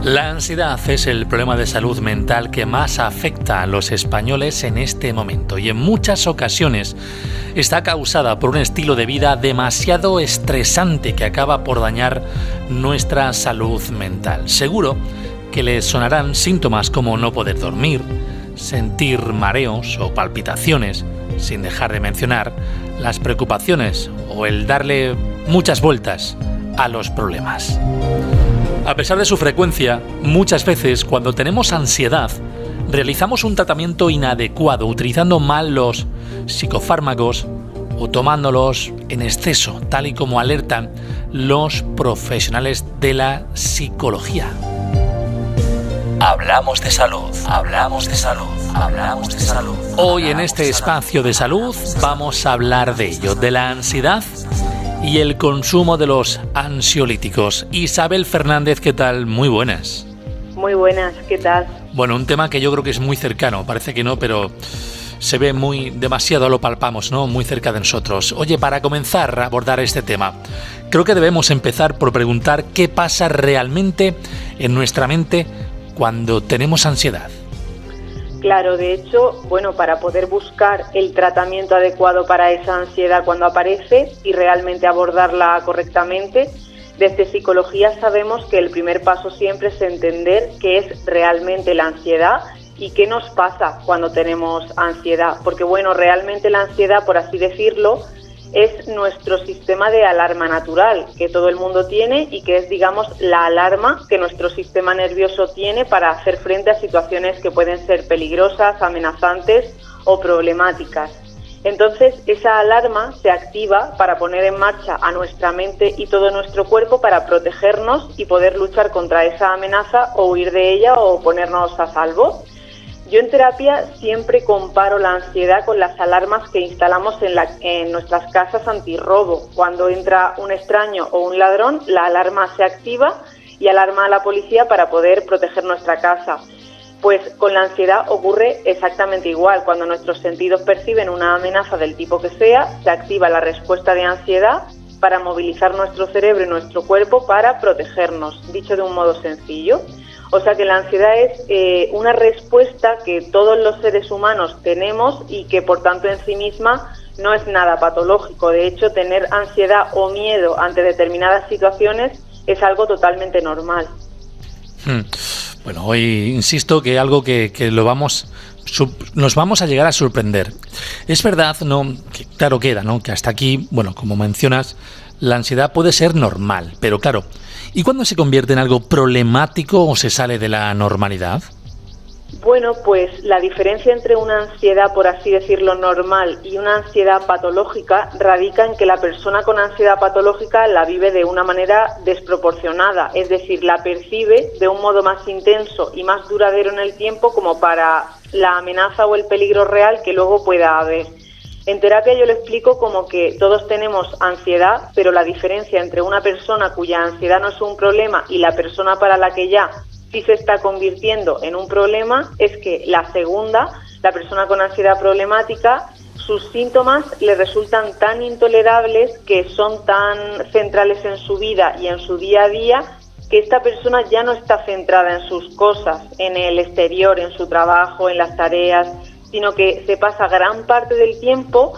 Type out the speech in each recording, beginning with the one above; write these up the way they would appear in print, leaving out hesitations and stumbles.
La ansiedad es el problema de salud mental que más afecta a los españoles en este momento y en muchas ocasiones está causada por un estilo de vida demasiado estresante que acaba por dañar nuestra salud mental. Seguro que les sonarán síntomas como no poder dormir, sentir mareos o palpitaciones, sin dejar de mencionar las preocupaciones o el darle muchas vueltas a los problemas. A pesar de su frecuencia, muchas veces cuando tenemos ansiedad, realizamos un tratamiento inadecuado, utilizando mal los psicofármacos o tomándolos en exceso, tal y como alertan los profesionales de la psicología. Hablamos de salud, hablamos de salud, hablamos de salud. Hoy en este espacio de salud vamos a hablar de ello, de la ansiedad y el consumo de los ansiolíticos. Isabel Fernández, ¿qué tal? Muy buenas. Muy buenas, ¿qué tal? Bueno, un tema que yo creo que es muy cercano, parece que no, pero se ve demasiado lo palpamos, ¿no? Muy cerca de nosotros. Oye, para comenzar a abordar este tema, creo que debemos empezar por preguntar qué pasa realmente en nuestra mente cuando tenemos ansiedad. Claro, de hecho, para poder buscar el tratamiento adecuado para esa ansiedad cuando aparece y realmente abordarla correctamente, desde psicología sabemos que el primer paso siempre es entender qué es realmente la ansiedad y qué nos pasa cuando tenemos ansiedad. Porque realmente la ansiedad, por así decirlo, es nuestro sistema de alarma natural que todo el mundo tiene y que es, la alarma que nuestro sistema nervioso tiene para hacer frente a situaciones que pueden ser peligrosas, amenazantes o problemáticas. Entonces, esa alarma se activa para poner en marcha a nuestra mente y todo nuestro cuerpo para protegernos y poder luchar contra esa amenaza o huir de ella o ponernos a salvo. Yo en terapia siempre comparo la ansiedad con las alarmas que instalamos en nuestras casas antirrobo. Cuando entra un extraño o un ladrón, la alarma se activa y alarma a la policía para poder proteger nuestra casa. Pues con la ansiedad ocurre exactamente igual. Cuando nuestros sentidos perciben una amenaza del tipo que sea, se activa la respuesta de ansiedad para movilizar nuestro cerebro y nuestro cuerpo para protegernos, dicho de un modo sencillo. O sea que la ansiedad es una respuesta que todos los seres humanos tenemos y que por tanto en sí misma no es nada patológico. De hecho, tener ansiedad o miedo ante determinadas situaciones es algo totalmente normal. Bueno, hoy insisto que algo que nos vamos a llegar a sorprender. Es verdad, ¿no? Que claro queda, ¿no? Que hasta aquí, como mencionas, la ansiedad puede ser normal, pero claro, ¿y cuándo se convierte en algo problemático o se sale de la normalidad? Pues la diferencia entre una ansiedad, por así decirlo, normal y una ansiedad patológica radica en que la persona con ansiedad patológica la vive de una manera desproporcionada, es decir, la percibe de un modo más intenso y más duradero en el tiempo como para la amenaza o el peligro real que luego pueda haber. En terapia yo lo explico como que todos tenemos ansiedad, pero la diferencia entre una persona cuya ansiedad no es un problema y la persona para la que ya sí se está convirtiendo en un problema es que la segunda, la persona con ansiedad problemática, sus síntomas le resultan tan intolerables, que son tan centrales en su vida y en su día a día, que esta persona ya no está centrada en sus cosas, en el exterior, en su trabajo, en las tareas, sino que se pasa gran parte del tiempo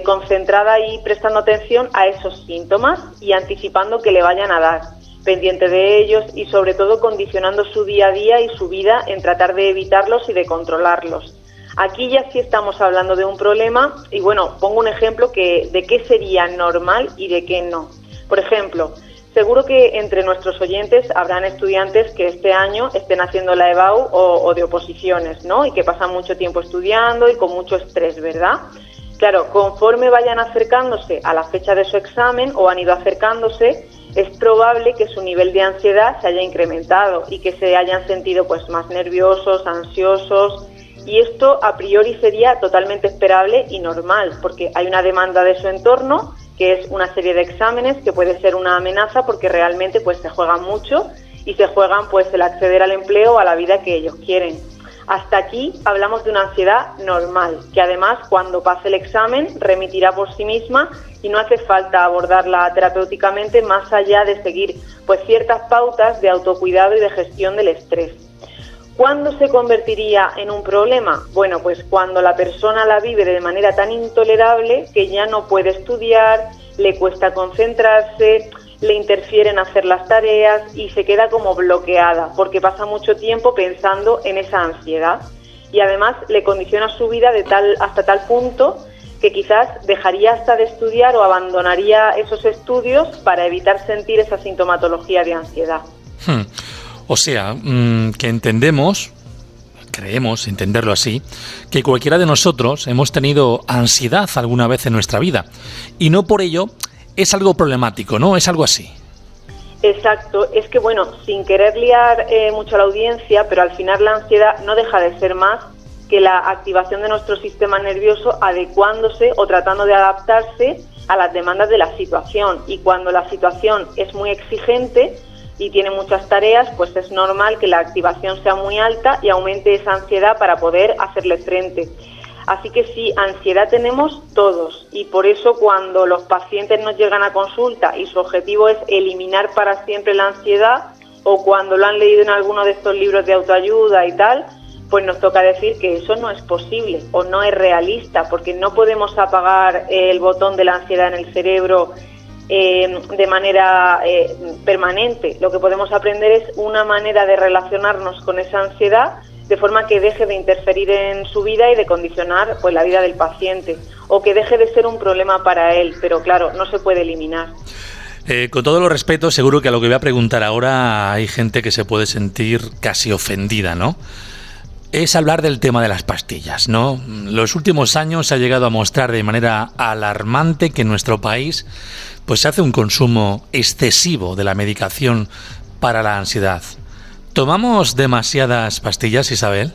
concentrada y prestando atención a esos síntomas y anticipando que le vayan a dar, pendiente de ellos y sobre todo condicionando su día a día y su vida en tratar de evitarlos y de controlarlos. Aquí ya sí estamos hablando de un problema y pongo un ejemplo de qué sería normal y de qué no. Por ejemplo, seguro que entre nuestros oyentes habrán estudiantes que este año estén haciendo la EBAU o de oposiciones, ¿no? Y que pasan mucho tiempo estudiando y con mucho estrés, ¿verdad? Claro, conforme vayan acercándose a la fecha de su examen o han ido acercándose, es probable que su nivel de ansiedad se haya incrementado y que se hayan sentido más nerviosos, ansiosos. Y esto a priori sería totalmente esperable y normal, porque hay una demanda de su entorno, que es una serie de exámenes que puede ser una amenaza porque realmente se juegan mucho y se juegan el acceder al empleo o a la vida que ellos quieren. Hasta aquí hablamos de una ansiedad normal, que además cuando pase el examen remitirá por sí misma y no hace falta abordarla terapéuticamente más allá de seguir pues ciertas pautas de autocuidado y de gestión del estrés. ¿Cuándo se convertiría en un problema? Bueno, pues cuando la persona la vive de manera tan intolerable que ya no puede estudiar, le cuesta concentrarse, le interfiere en hacer las tareas y se queda como bloqueada porque pasa mucho tiempo pensando en esa ansiedad y además le condiciona su vida hasta tal punto que quizás dejaría hasta de estudiar o abandonaría esos estudios para evitar sentir esa sintomatología de ansiedad. O sea, que creemos entenderlo así, que cualquiera de nosotros hemos tenido ansiedad alguna vez en nuestra vida y no por ello es algo problemático, ¿no? Es algo así. Exacto, es que bueno, sin querer liar mucho a la audiencia, pero al final la ansiedad no deja de ser más que la activación de nuestro sistema nervioso adecuándose o tratando de adaptarse a las demandas de la situación. Y cuando la situación es muy exigente y tiene muchas tareas, pues es normal que la activación sea muy alta y aumente esa ansiedad para poder hacerle frente. Así que sí, ansiedad tenemos todos y por eso cuando los pacientes nos llegan a consulta y su objetivo es eliminar para siempre la ansiedad o cuando lo han leído en alguno de estos libros de autoayuda y tal, pues nos toca decir que eso no es posible o no es realista porque no podemos apagar el botón de la ansiedad en el cerebro de manera permanente. Lo que podemos aprender es una manera de relacionarnos con esa ansiedad de forma que deje de interferir en su vida y de condicionar pues la vida del paciente o que deje de ser un problema para él, pero claro, no se puede eliminar. Con todo los respetos, seguro que a lo que voy a preguntar ahora hay gente que se puede sentir casi ofendida, ¿no? Es hablar del tema de las pastillas, ¿no? Los últimos años se ha llegado a mostrar de manera alarmante que en nuestro país pues se hace un consumo excesivo de la medicación para la ansiedad. ¿Tomamos demasiadas pastillas, Isabel?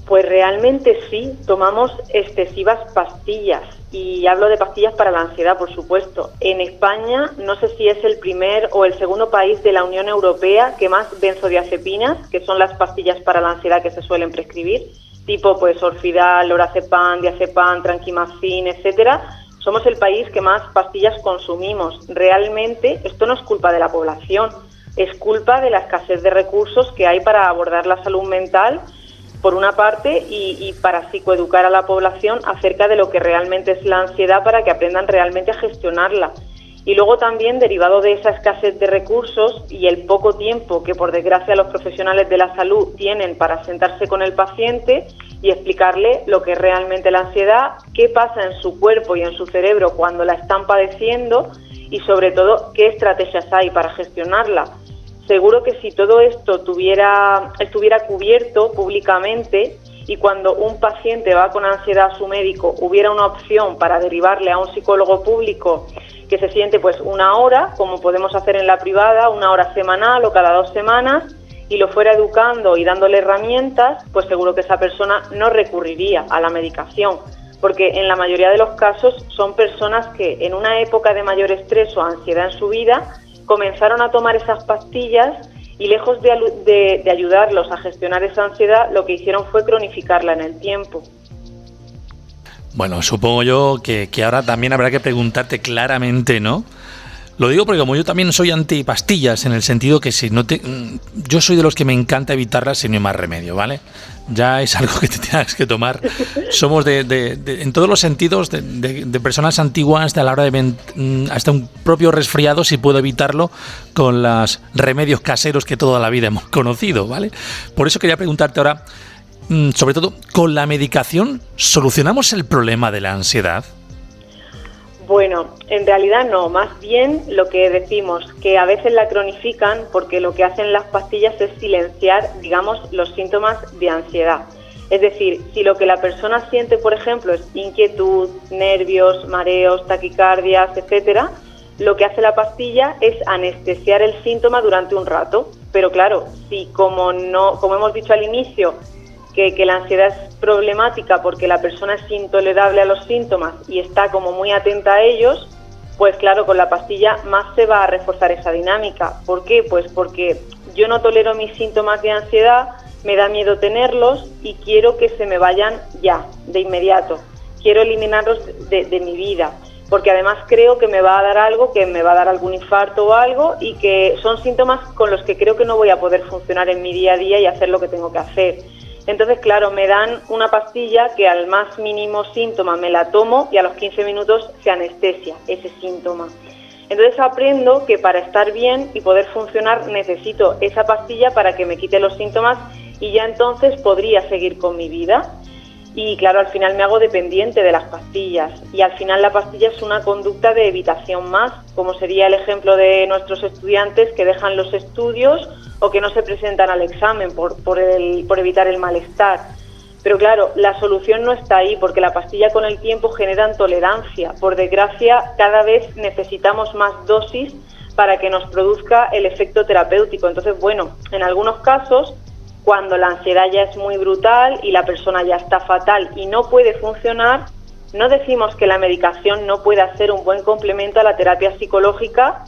Pues realmente sí, tomamos excesivas pastillas y hablo de pastillas para la ansiedad, por supuesto. En España no sé si es el primer o el segundo país de la Unión Europea que más benzodiazepinas, que son las pastillas para la ansiedad que se suelen prescribir, tipo pues Orfidal, Lorazepam, Diazepam, Tranquimacin, etcétera. Somos el país que más pastillas consumimos. Realmente esto no es culpa de la población, es culpa de la escasez de recursos que hay para abordar la salud mental, por una parte, y para psicoeducar a la población acerca de lo que realmente es la ansiedad para que aprendan realmente a gestionarla. Y luego también, derivado de esa escasez de recursos y el poco tiempo que, por desgracia, los profesionales de la salud tienen para sentarse con el paciente y explicarle lo que es realmente la ansiedad, qué pasa en su cuerpo y en su cerebro cuando la están padeciendo y, sobre todo, qué estrategias hay para gestionarla. Seguro que si todo esto estuviera cubierto públicamente y cuando un paciente va con ansiedad a su médico hubiera una opción para derivarle a un psicólogo público que se siente pues una hora, como podemos hacer en la privada, una hora semanal o cada 2 semanas, y lo fuera educando y dándole herramientas, pues seguro que esa persona no recurriría a la medicación, porque en la mayoría de los casos son personas que en una época de mayor estrés o ansiedad en su vida comenzaron a tomar esas pastillas y lejos de ayudarlos a gestionar esa ansiedad, lo que hicieron fue cronificarla en el tiempo. Bueno, supongo yo que ahora también habrá que preguntarte claramente, ¿no? Lo digo porque como yo también soy antipastillas, en el sentido que yo soy de los que me encanta evitarlas sin más remedio, ¿vale? Ya es algo que te tengas que tomar. Somos en todos los sentidos de personas antiguas, de a la hora de hasta un propio resfriado, si puedo evitarlo, con los remedios caseros que toda la vida hemos conocido, ¿vale? Por eso quería preguntarte ahora, sobre todo, ¿con la medicación solucionamos el problema de la ansiedad? Bueno, en realidad no, más bien lo que decimos, que a veces la cronifican porque lo que hacen las pastillas es silenciar, digamos, los síntomas de ansiedad. Es decir, si lo que la persona siente, por ejemplo, es inquietud, nervios, mareos, taquicardias, etcétera, lo que hace la pastilla es anestesiar el síntoma durante un rato. Pero claro, si como hemos dicho al inicio, que la ansiedad es problemática porque la persona es intolerable a los síntomas y está como muy atenta a ellos, pues claro, con la pastilla más se va a reforzar esa dinámica. ¿Por qué? Pues porque yo no tolero mis síntomas de ansiedad, me da miedo tenerlos y quiero que se me vayan ya, de inmediato. Quiero eliminarlos de mi vida, porque además creo que me va a dar algo, que me va a dar algún infarto o algo, y que son síntomas con los que creo que no voy a poder funcionar en mi día a día y hacer lo que tengo que hacer. Entonces, claro, me dan una pastilla que al más mínimo síntoma me la tomo y a los 15 minutos se anestesia ese síntoma. Entonces aprendo que para estar bien y poder funcionar necesito esa pastilla para que me quite los síntomas y ya entonces podría seguir con mi vida. Y claro, al final me hago dependiente de las pastillas y al final la pastilla es una conducta de evitación más, como sería el ejemplo de nuestros estudiantes que dejan los estudios o que no se presentan al examen por evitar el malestar. Pero claro, la solución no está ahí porque la pastilla con el tiempo genera tolerancia. Por desgracia, cada vez necesitamos más dosis para que nos produzca el efecto terapéutico. Entonces, bueno, en algunos casos, cuando la ansiedad ya es muy brutal y la persona ya está fatal y no puede funcionar, no decimos que la medicación no pueda ser un buen complemento a la terapia psicológica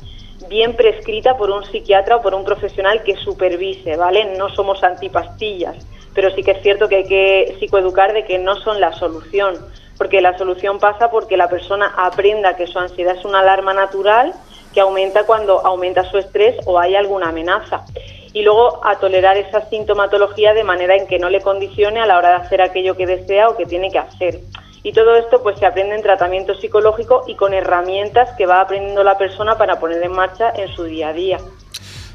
bien prescrita por un psiquiatra o por un profesional que supervise, ¿vale? No somos antipastillas, pero sí que es cierto que hay que psicoeducar de que no son la solución, porque la solución pasa porque la persona aprenda que su ansiedad es una alarma natural que aumenta cuando aumenta su estrés o hay alguna amenaza. Y luego a tolerar esa sintomatología de manera en que no le condicione a la hora de hacer aquello que desea o que tiene que hacer. Y todo esto pues se aprende en tratamiento psicológico y con herramientas que va aprendiendo la persona para poner en marcha en su día a día.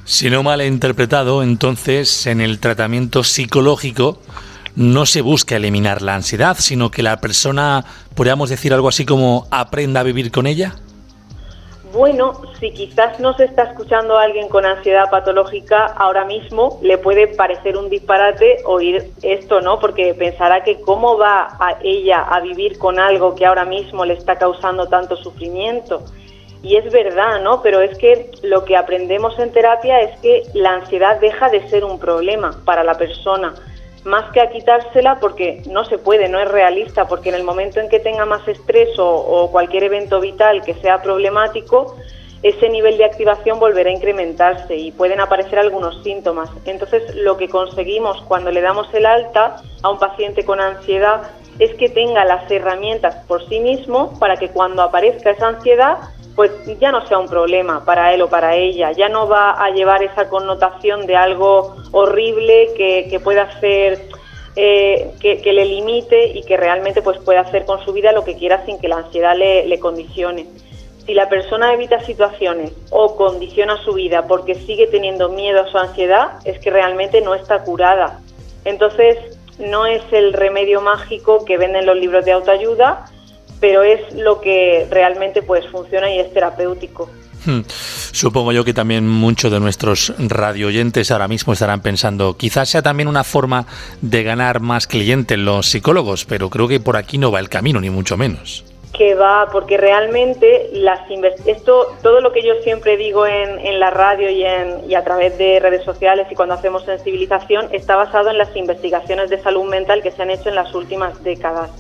Si no mal he interpretado, entonces en el tratamiento psicológico no se busca eliminar la ansiedad, sino que la persona, podríamos decir algo así como, aprenda a vivir con ella. Bueno, si quizás no se está escuchando a alguien con ansiedad patológica ahora mismo, le puede parecer un disparate oír esto, ¿no? Porque pensará que cómo va a ella a vivir con algo que ahora mismo le está causando tanto sufrimiento. Y es verdad, ¿no? Pero es que lo que aprendemos en terapia es que la ansiedad deja de ser un problema para la persona, más que a quitársela, porque no se puede, no es realista, porque en el momento en que tenga más estrés o cualquier evento vital que sea problemático, ese nivel de activación volverá a incrementarse y pueden aparecer algunos síntomas. Entonces, lo que conseguimos cuando le damos el alta a un paciente con ansiedad es que tenga las herramientas por sí mismo para que cuando aparezca esa ansiedad, pues ya no sea un problema para él o para ella, ya no va a llevar esa connotación de algo horrible que pueda hacer, que le limite y que realmente pues pueda hacer con su vida lo que quiera sin que la ansiedad le condicione. Si la persona evita situaciones o condiciona su vida porque sigue teniendo miedo a su ansiedad, es que realmente no está curada. Entonces, no es el remedio mágico que venden los libros de autoayuda, pero es lo que realmente pues funciona y es terapéutico. Supongo yo que también muchos de nuestros radioyentes ahora mismo estarán pensando, quizás sea también una forma de ganar más clientes los psicólogos, pero creo que por aquí no va el camino, ni mucho menos. Que va, porque realmente todo lo que yo siempre digo en la radio y a través de redes sociales y cuando hacemos sensibilización está basado en las investigaciones de salud mental que se han hecho en las últimas décadas.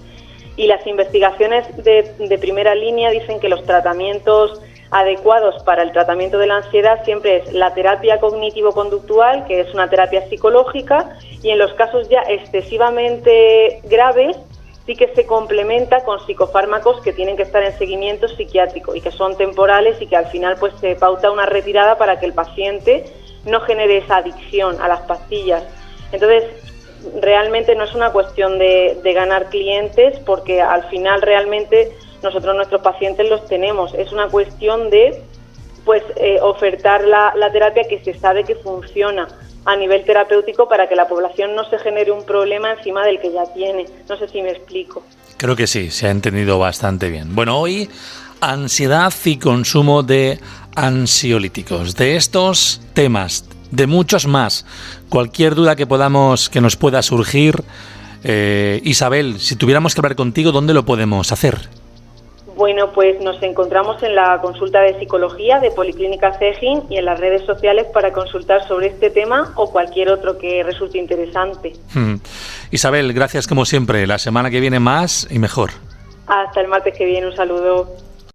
Y las investigaciones de primera línea dicen que los tratamientos adecuados para el tratamiento de la ansiedad siempre es la terapia cognitivo-conductual, que es una terapia psicológica, y en los casos ya excesivamente graves sí que se complementa con psicofármacos que tienen que estar en seguimiento psiquiátrico y que son temporales y que al final pues se pauta una retirada para que el paciente no genere esa adicción a las pastillas. Entonces, realmente no es una cuestión de ganar clientes, porque al final realmente nosotros nuestros pacientes los tenemos. Es una cuestión de ofertar la terapia que se sabe que funciona a nivel terapéutico para que la población no se genere un problema encima del que ya tiene. No sé si me explico. Creo que sí, se ha entendido bastante bien. Bueno, hoy ansiedad y consumo de ansiolíticos. De estos temas, de muchos más, cualquier duda que nos pueda surgir, Isabel, si tuviéramos que hablar contigo, ¿dónde lo podemos hacer? Bueno, pues nos encontramos en la consulta de psicología de Policlínica Cegin y en las redes sociales para consultar sobre este tema o cualquier otro que resulte interesante. Isabel, gracias como siempre. La semana que viene más y mejor. Hasta el martes que viene, un saludo.